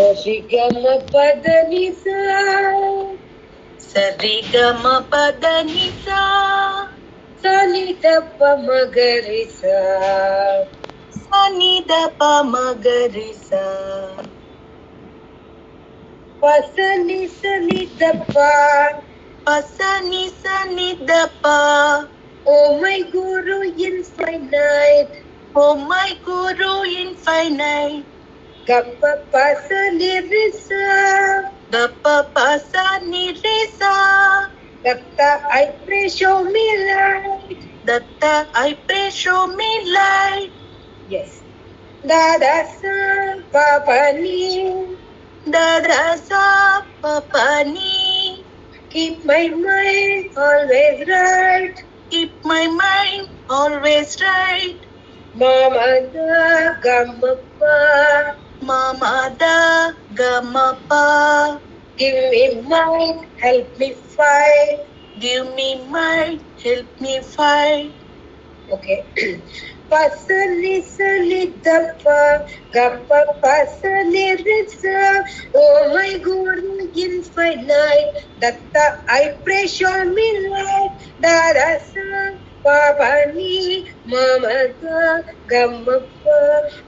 Sarigama Padanisa. Sarigama Padanisa. Sanidapa Magarisa. Sanidapa Magarisa. Pasanisa Nidapa. Pasanisa Nidapa. Oh my Guru infinite. Oh my Guru infinite. Gappa Pasa Nirisa. Gappa Pasa Nirisa. Datta, I pray show me light. Datta, I pray show me light. Yes. Dada Sa Papani. Dada Sa Papani. Keep my mind always right. Keep my mind always right. Mama da Gamapa. Mama da Gamapa. Give me mind, help me fight. Give me mind, help me fight. Okay. Pasali sali dappa, gappa pasali risa. Oh my Guru infinite, datta I pray show me light. Dada sa papani, mama da gamappa.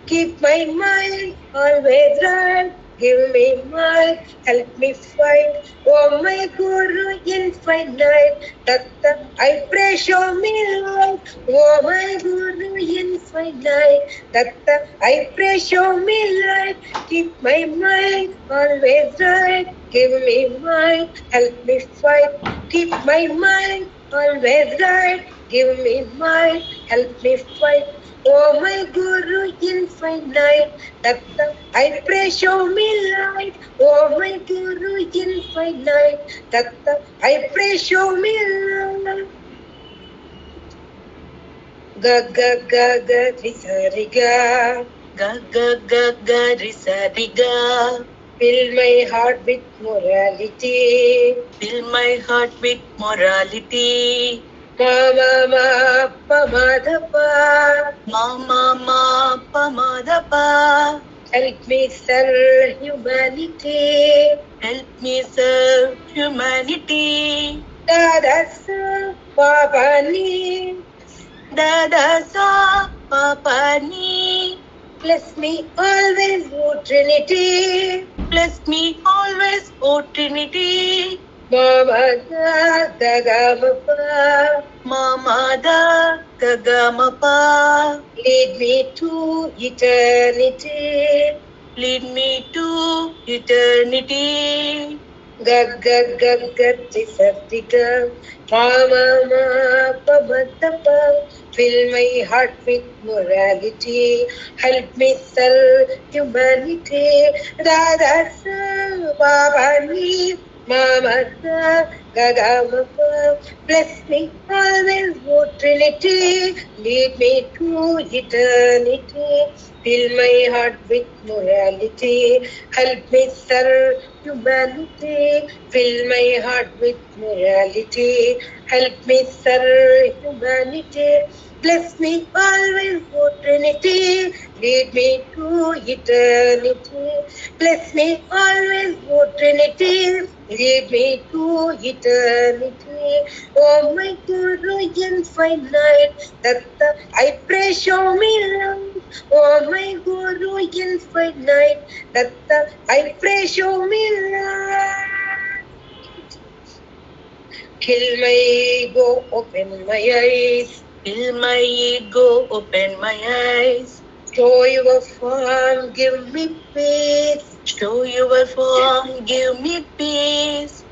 Keep my mind always right. Give me mind, help me fight. Oh my Guru infinite, datta I pray show me light. Oh my Guru infinite, datta I pray show me light. Keep my mind always right. Give me mind, help me fight. Keep my mind always right. Give me mind, help me fight. Oh my Guru infinite, datta I pray show me light. Oh my Guru infinite, datta I pray show me light. Ga ga ga ga risa riga. Ga ga ga ga risa riga. Fill my heart with morality. Fill my heart with morality. Ma ma ma pa ma da pa. Ma ma ma pa ma da pa. Help me serve humanity. Help me serve humanity. Dada sa papa ni. Dada sa papa ni. Bless me always, O Trinity. Bless me always, O Trinity. Mama da gagamapa. Mama da gagamapa. Lead me to eternity. Lead me to eternity. Gaggagagati satika. Mama ma pamatapa. Fill my heart with morality. Help me serve humanity. Dada sa babani. Mama da gagamapa. Bless me always, O Trinity. Lead me to eternity. Fill my heart with morality. Help me serve humanity. Fill my heart with morality. Help me serve humanity. Bless me always, O Trinity. Lead me to eternity. Bless me always, O Trinity. Lead me to eternity. Oh my Guru infinite, datta I pray show me light. Oh my Guru infinite, datta I pray show me light. Kill my ego, open my eyes. Kill my ego, open my eyes. Show your form, give me peace. Show your form, give me peace.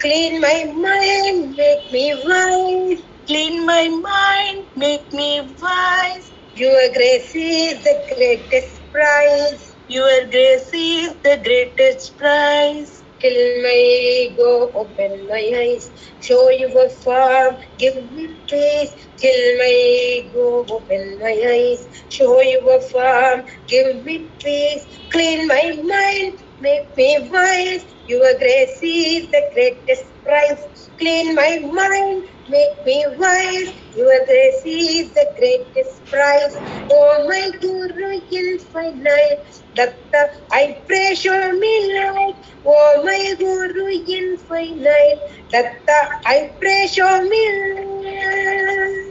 Clean my mind, make me wise. Clean my mind, make me wise. Your grace is the greatest prize. Your grace is the greatest prize. Kill my ego, open my eyes. Show your form, give me peace. Kill my ego, open my eyes. Show your form, give me peace. Clean my mind, make me wise. Your grace is the greatest price. Clean my mind, make me wise. Your grace is the greatest prize. Oh my Guru infinite, Datta, I pray show me light. Oh my Guru infinite, Datta, I pray show me light.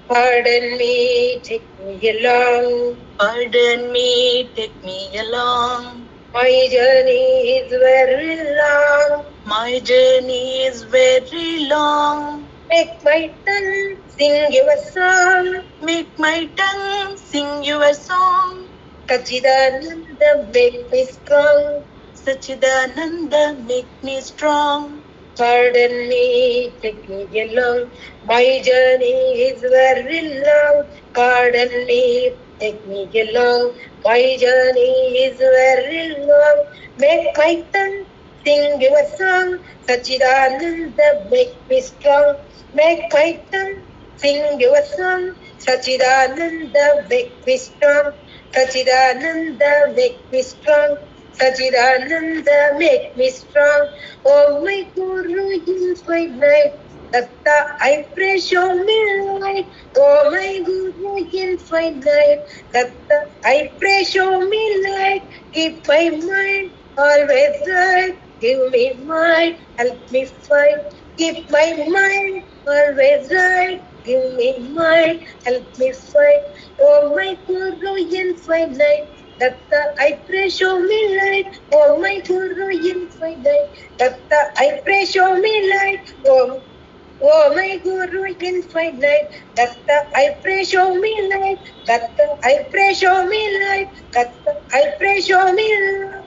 Pardon me, take me along. Pardon me, take me along. My journey is very long. My journey is very long. Make my tongue sing your song. Make my tongue sing your song. Sachidananda make me strong. Sachidananda make me strong. Pardon me, take me along. My journey is very long. Pardon me, take me along. My journey is very long. Make my tongue sing your song. Sachidananda make me strong. Make my tongue sing your song. Sachidananda make me strong. Sachidananda make me strong. Sachidananda make me strong. Oh my Guru infinite, Datta, I pray show me light. Oh my Guru infinite, Datta, I pray show me light. Keep my mind always right. Give me mind, help me fight. Keep my mind always right. Give me mind, help me fight. Oh my Guru infinite, Datta, I pray show me light. Oh my Guru infinite, Datta, I pray show me light. Oh my Guru infinite, Datta, I pray show me light. Datta, I pray show me light. Datta, I pray show me light.